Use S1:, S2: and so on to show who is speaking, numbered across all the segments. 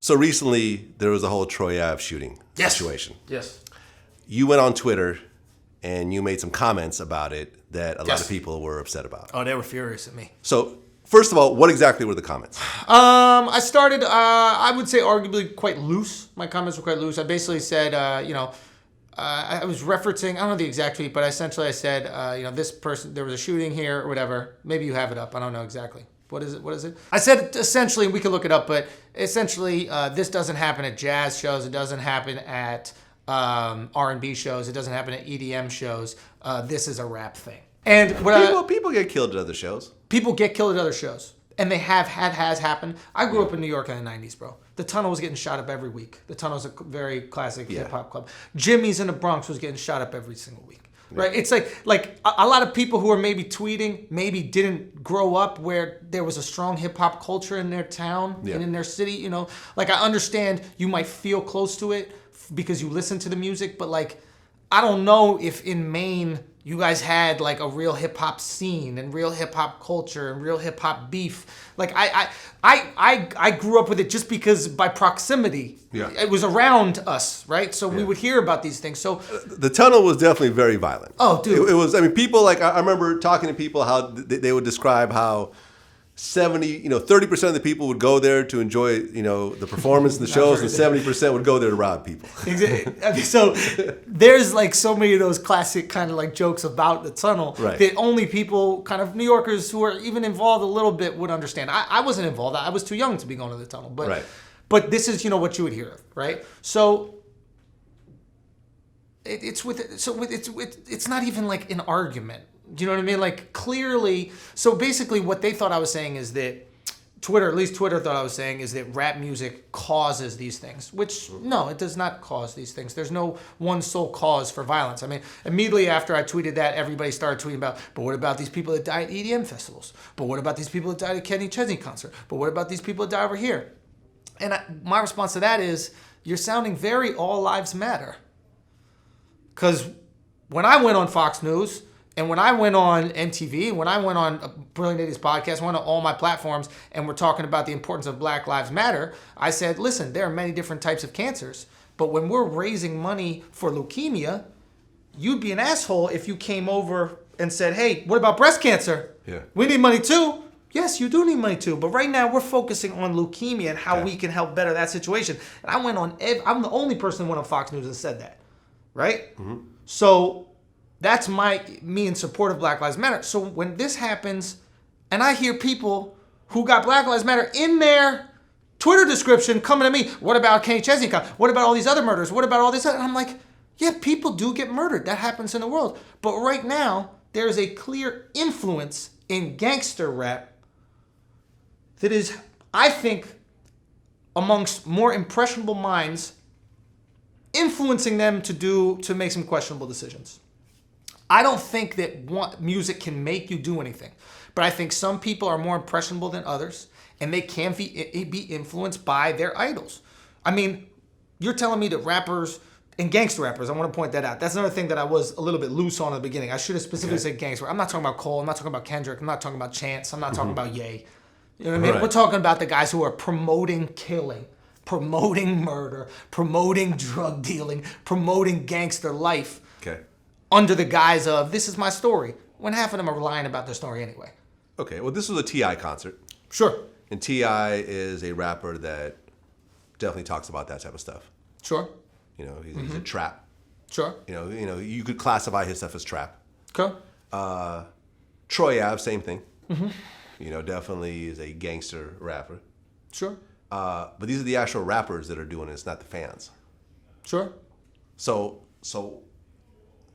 S1: So recently, there was a whole Troy Ave shooting situation.
S2: Yes.
S1: You went on Twitter and you made some comments about it that a lot of people were upset about.
S2: Oh, they were furious at me.
S1: So, first of all, what exactly were the comments?
S2: I started, I would say arguably quite loose. My comments were quite loose. I basically said, I was referencing, I don't know the exact tweet, but essentially I said, this person, there was a shooting here or whatever. Maybe you have it up. I don't know exactly. What is it? I said essentially, we could look it up, but essentially this doesn't happen at jazz shows. It doesn't happen at R&B shows. It doesn't happen at EDM shows. This is a rap thing. And
S1: people get killed at other shows.
S2: People get killed at other shows. And they has happened. I grew up in New York in the 90s, bro. The Tunnel was getting shot up every week. The Tunnel's a very classic hip-hop club. Jimmy's in the Bronx was getting shot up every single week. Right? It's like a lot of people who are maybe tweeting maybe didn't grow up where there was a strong hip hop culture in their town and in their city, Like I understand you might feel close to it because you listen to the music, but like I don't know if in Maine you guys had like a real hip hop scene and real hip hop culture and real hip hop beef. Like I grew up with it just because by proximity, it was around us, right? So we would hear about these things. So
S1: the Tunnel was definitely very violent.
S2: Oh, dude,
S1: it was. I mean, people like I remember talking to people how they would describe how 30% of the people would go there to enjoy, the performance and the shows, and 70% would go there to rob people.
S2: Exactly. So there's like so many of those classic kind of like jokes about the Tunnel that only people, kind of New Yorkers who are even involved a little bit would understand. I wasn't involved. I was too young to be going to the Tunnel. But this is, what you would hear, right? So it's not even like an argument. Do you know what I mean? Like clearly, so basically what they thought I was saying is that Twitter thought I was saying is that rap music causes these things, which no, it does not cause these things. There's no one sole cause for violence. I mean, immediately after I tweeted that, everybody started tweeting about, but what about these people that die at EDM festivals? But what about these people that died at Kenny Chesney concert? But what about these people that die over here? And my response to that is, you're sounding very all lives matter. Because when I went on Fox News, and when I went on MTV, when I went on Brilliant Idiots podcast, went on all my platforms, and we're talking about the importance of Black Lives Matter, I said, listen, there are many different types of cancers. But when we're raising money for leukemia, you'd be an asshole if you came over and said, hey, what about breast cancer?
S1: Yeah.
S2: We need money too. Yes, you do need money too. But right now, we're focusing on leukemia and how we can help better that situation. And I went on, I'm the only person who went on Fox News and said that. Right? Mm-hmm. So that's me in support of Black Lives Matter. So when this happens, and I hear people who got Black Lives Matter in their Twitter description coming at me, what about Kenny Chesney? What about all these other murders? What about all this? And I'm like, yeah, people do get murdered. That happens in the world. But right now, there is a clear influence in gangster rap that is, I think, amongst more impressionable minds, influencing them to make some questionable decisions. I don't think that music can make you do anything, but I think some people are more impressionable than others, and they can be influenced by their idols. I mean, you're telling me that rappers and gangster rappers, I want to point that out. That's another thing that I was a little bit loose on in the beginning. I should have specifically said gangster. I'm not talking about Cole. I'm not talking about Kendrick. I'm not talking about Chance. I'm not talking about Ye. You know what I mean? Right. We're talking about the guys who are promoting killing, promoting murder, promoting drug dealing, promoting gangster life.
S1: Okay.
S2: Under the guise of, this is my story, when half of them are lying about their story anyway.
S1: Okay, well, this was a T.I. concert.
S2: Sure.
S1: And T.I. is a rapper that definitely talks about that type of stuff.
S2: Sure.
S1: He's a trap.
S2: Sure.
S1: You could classify his stuff as trap.
S2: Okay.
S1: Troy Ave, same thing. Mm-hmm. Definitely is a gangster rapper.
S2: Sure.
S1: But these are the actual rappers that are doing it. It's not the fans.
S2: Sure.
S1: So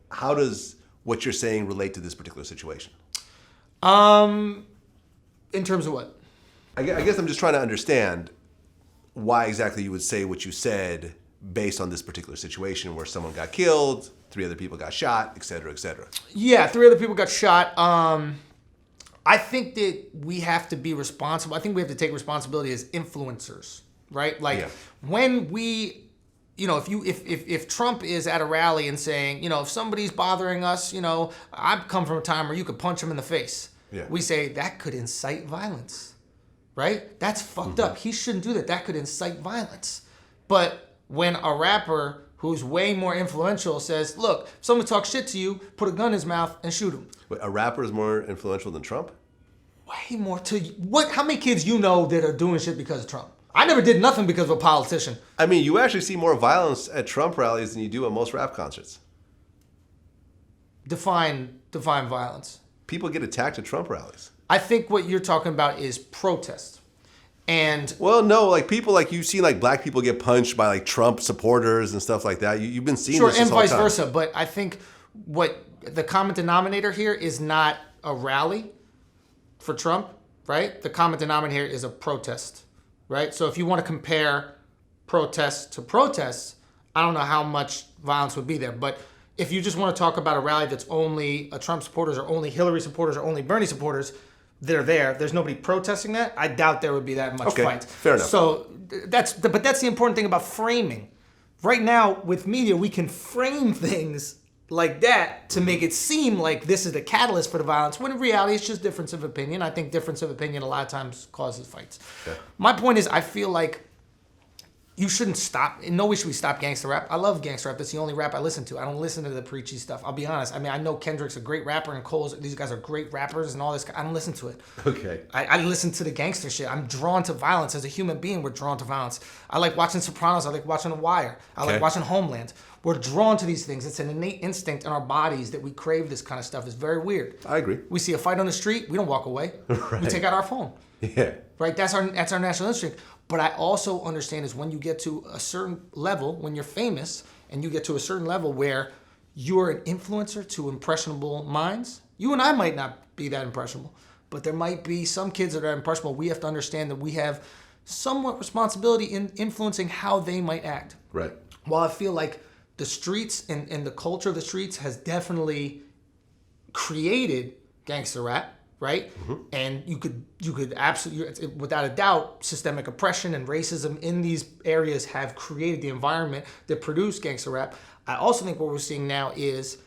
S1: how does what you're saying relate to this particular situation?
S2: In terms of what?
S1: I guess I'm just trying to understand why exactly you would say what you said based on this particular situation where someone got killed, 3 other people got shot, et cetera, et cetera.
S2: Yeah, 3 other people got shot. I think that we have to be responsible. I think we have to take responsibility as influencers, right? Like when we... if Trump is at a rally and saying, if somebody's bothering us, I've come from a time where you could punch him in the face.
S1: Yeah.
S2: We say that could incite violence, right? That's fucked up. He shouldn't do that. That could incite violence. But when a rapper who's way more influential says, look, if someone talks shit to you, put a gun in his mouth and shoot him.
S1: Wait, a rapper is more influential than Trump?
S2: Way more to what? How many kids you know that are doing shit because of Trump? I never did nothing because of a politician.
S1: I mean, you actually see more violence at Trump rallies than you do at most rap concerts.
S2: Define violence.
S1: People get attacked at Trump rallies.
S2: I think what you're talking about is protest. And
S1: well, no, like people like you've seen like black people get punched by like Trump supporters and stuff like that. You've been seeing this
S2: and
S1: whole
S2: vice
S1: time.
S2: versa. But I think what the common denominator here is not a rally for Trump, right? The common denominator is a protest, right? So if you want to compare protests to protests, I don't know how much violence would be there. But if you just want to talk about a rally that's only a Trump supporters or only Hillary supporters or only Bernie supporters, they're there. There's nobody protesting that. I doubt there would be that much fight.
S1: Fair enough.
S2: So that's the important thing about framing. Right now with media, we can frame things like that to make it seem like this is the catalyst for the violence, when in reality it's just difference of opinion. I think difference of opinion a lot of times causes fights. Okay. My point is, I feel like you shouldn't stop. In no way should we stop gangster rap. I love gangster rap. That's the only rap I listen to. I don't listen to the preachy stuff. I'll be honest. I mean, I know Kendrick's a great rapper and Cole's. These guys are great rappers and all this. I don't listen to it.
S1: Okay.
S2: I listen to the gangster shit. I'm drawn to violence. As a human being, we're drawn to violence. I like watching Sopranos. I like watching The Wire. I like watching Homeland. We're drawn to these things. It's an innate instinct in our bodies that we crave this kind of stuff. It's very weird.
S1: I agree.
S2: We see a fight on the street. We don't walk away.
S1: Right.
S2: We take out our phone.
S1: Yeah.
S2: Right? That's our national instinct. But I also understand is when you get to a certain level, when you're famous, and you get to a certain level where you're an influencer to impressionable minds, you and I might not be that impressionable, but there might be some kids that are impressionable. We have to understand that we have somewhat responsibility in influencing how they might act.
S1: Right.
S2: While I feel like the streets and the culture of the streets has definitely created gangster rap, right? Mm-hmm. And you could absolutely, without a doubt, systemic oppression and racism in these areas have created the environment that produced gangster rap. I also think what we're seeing now is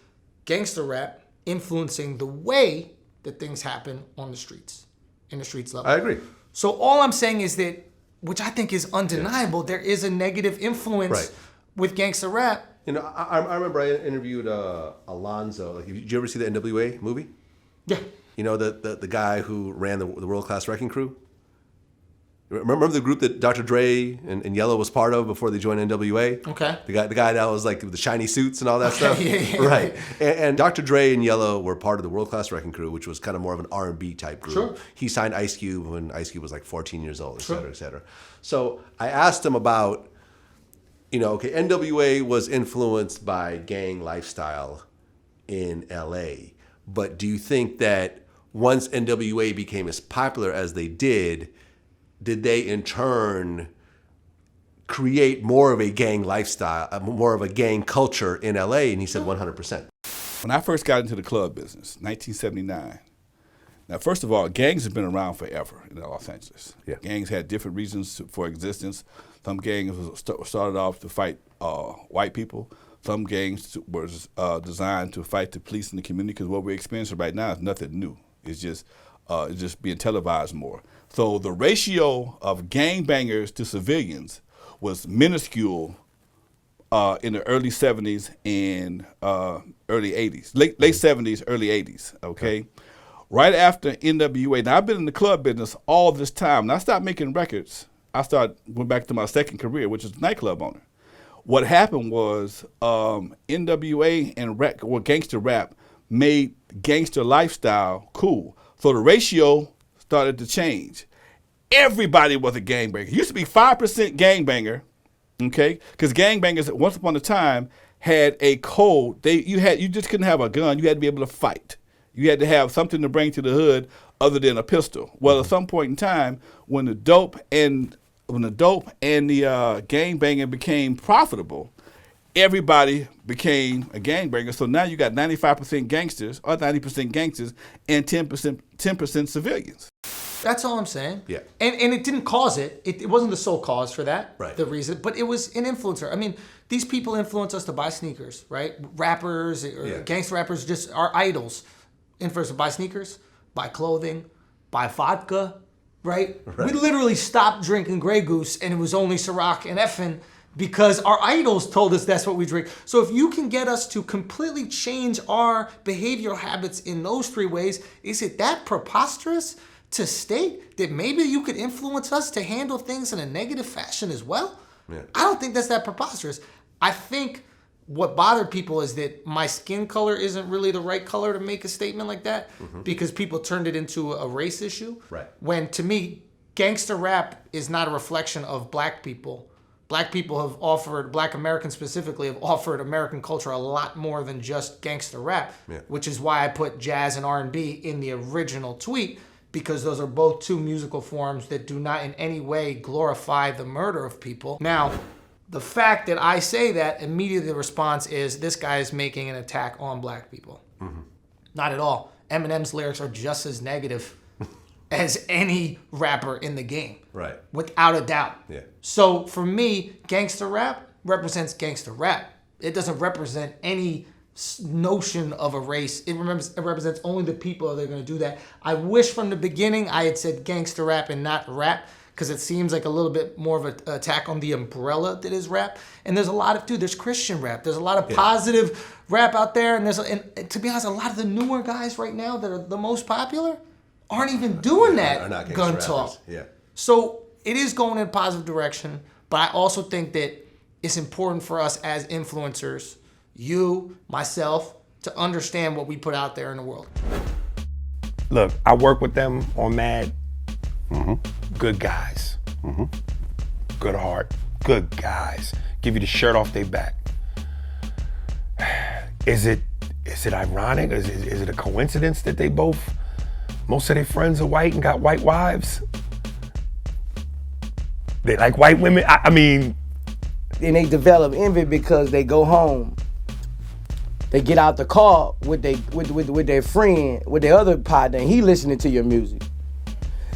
S2: gangster rap influencing the way that things happen on the streets, in the streets level.
S1: I agree.
S2: So all I'm saying is that, which I think is undeniable, there is a negative influence with gangster rap.
S1: You know, I remember I interviewed Alonzo. Like, did you ever see the NWA movie?
S2: Yeah.
S1: You know, the guy who ran the World Class Wrecking Crew? Remember the group that Dr. Dre and Yellow was part of before they joined NWA? Okay. The guy that was like with the shiny suits and all that stuff? Yeah. Right. And Dr. Dre and Yellow were part of the World Class Wrecking Crew, which was kind of more of an R&B type group. Sure. He signed Ice Cube when Ice Cube was like 14 years old, et cetera, et cetera. So I asked him about, NWA was influenced by gang lifestyle in LA. But do you think that once NWA became as popular as they did they in turn create more of a gang lifestyle, more of a gang culture in LA? And he said 100%.
S3: When I first got into the club business, 1979, now first of all, gangs have been around forever in Los Angeles. Yeah. Gangs had different reasons for existence. Some gangs started off to fight white people. Some gangs were designed to fight the police in the community, because what we're experiencing right now is nothing new. It's just being televised more. So the ratio of gangbangers to civilians was minuscule in the early 70s and early 80s, late 70s, early 80s, okay? Right after NWA, now I've been in the club business all this time, and I stopped making records. Went back to my second career, which is nightclub owner. What happened was NWA and gangster rap made gangster lifestyle cool. So the ratio started to change. Everybody was a gangbanger. It used to be 5% gangbanger, okay? Because gangbangers, once upon a time, had a code. You just couldn't have a gun. You had to be able to fight. You had to have something to bring to the hood other than a pistol. Well, at some point in time, when the dope and the gangbanging became profitable, everybody became a gangbanger. So now you got 95% gangsters or 90% gangsters and 10% civilians.
S2: That's all I'm saying.
S1: Yeah.
S2: And it didn't cause it. It wasn't the sole cause for that,
S1: right.
S2: The reason, but it was an influencer. I mean, these people influence us to buy sneakers, right? Rappers or gangster rappers just are idols. Influence to buy sneakers, buy clothing, buy vodka, right? We literally stopped drinking Grey Goose, and it was only Ciroc and Effin because our idols told us that's what we drink. So if you can get us to completely change our behavioral habits in those 3 ways, is it that preposterous to state that maybe you could influence us to handle things in a negative fashion as well? Yeah. I don't think that's that preposterous. I think what bothered people is that my skin color isn't really the right color to make a statement like that, because people turned it into a race issue. Right. When to me, gangster rap is not a reflection of black people. Black people have offered, Black Americans specifically, have offered American culture a lot more than just gangster rap, which is why I put jazz and R&B in the original tweet, because those are both 2 musical forms that do not in any way glorify the murder of people. Now, the fact that I say that, immediately the response is, this guy is making an attack on black people. Not at all. Eminem's lyrics are just as negative as any rapper in the game. Right. Without a doubt. Yeah. So for me, gangster rap represents gangster rap. It doesn't represent any notion of a race. It represents only the people that are going to do that. I wish from the beginning I had said gangster rap and not rap, because it seems like a little bit more of an attack on the umbrella that is rap. And there's a lot of, there's Christian rap. There's a lot of positive rap out there. And and to be honest, a lot of the newer guys right now that are the most popular aren't even doing that gun talk. Yeah. So it is going in a positive direction, but I also think that it's important for us as influencers, you, myself, to understand what we put out there in the world.
S4: Look, I work with them on Mad. Good guys. Good heart. Good guys. Give you the shirt off their back. Is it ironic? Is it a coincidence that most of their friends are white and got white wives? They like white women? I mean...
S5: And they develop envy because they go home. They get out the car with their friend, with their other partner, and he listening to your music.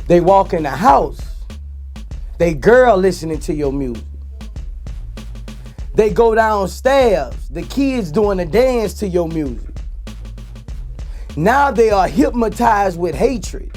S5: They walk in the house, they girl listening to your music. They go downstairs, the kids doing a dance to your music. Now they are hypnotized with hatred.